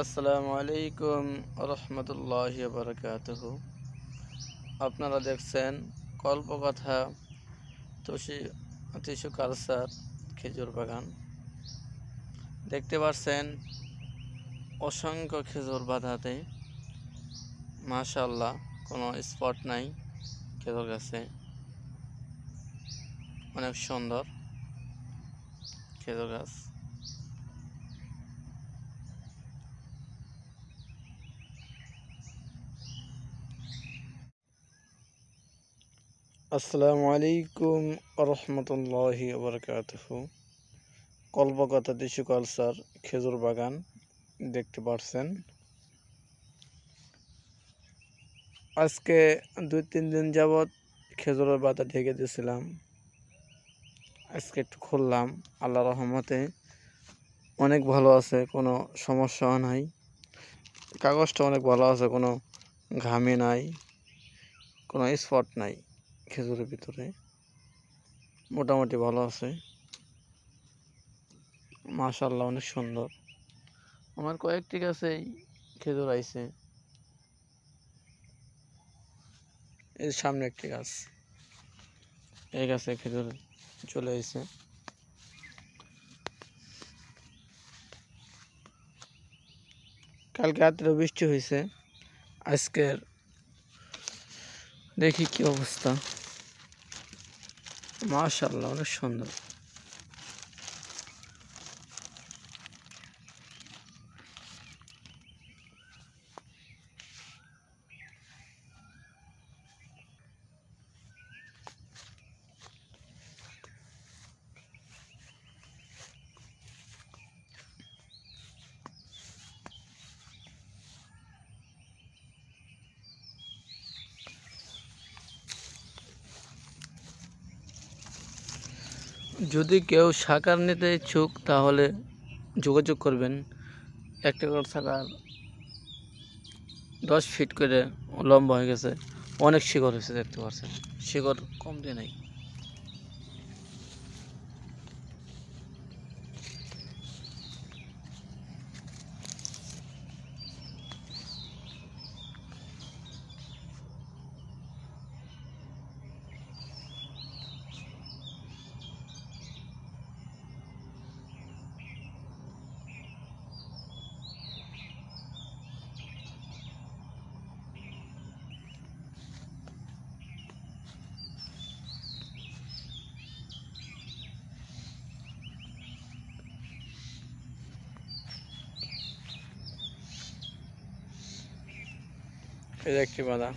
আসসালামু আলাইকুম রহমতুল্লাহি বারাকাতুহু। আপনারা দেখছেন কল্পকথা টিস্যু কালচার খেজুর বাগান। দেখতে পাচ্ছেন অসংখ্য খেজুর বাঁধাতে, মাশাআল্লাহ, কোনো স্পট নাই। খেজুর গাছে অনেক সুন্দর খেজুর গাছ। আসসালামু আলাইকুম রহমতুল্লাহি বারাকাতুহু। কল্পকথা টিস্যু কালচার খেজুর বাগান দেখতে পাচ্ছেন। আজকে 2-3 দিন যাবৎ খেজুরের পাতা ঢেকে দিয়েছিলাম। আজকে একটু খুললাম, আল্লাহ রহমতে অনেক ভালো আছে, কোনো সমস্যাও নাই। কাগজটা অনেক ভালো আছে, কোনো ঘামে নাই, কোনো স্পট নাই। খেজুরের ভিতরে মোটামুটি ভালো আছে, মাশাআল্লাহ, অনেক সুন্দর। আমার কয়েকটি গাছেই খেজুর আইছে। এই সামনে একটি গাছ, এই গাছে খেজুর চলে আইছে। কালকে রাত্রে বৃষ্টি হয়েছে, আজকের দেখি কি অবস্থা। মাশাআল্লাহ, অনেক সুন্দর। যদি কেউ সাকার নিতে ইচ্ছুক তাহলে যোগাযোগ করবেন। একটা করে সাকার 10 ফিট করে লম্বা হয়ে গেছে, অনেক শিকড় হয়েছে, দেখতে পাচ্ছেন। শিকড় কমতে নাই। এই একটি বাধা।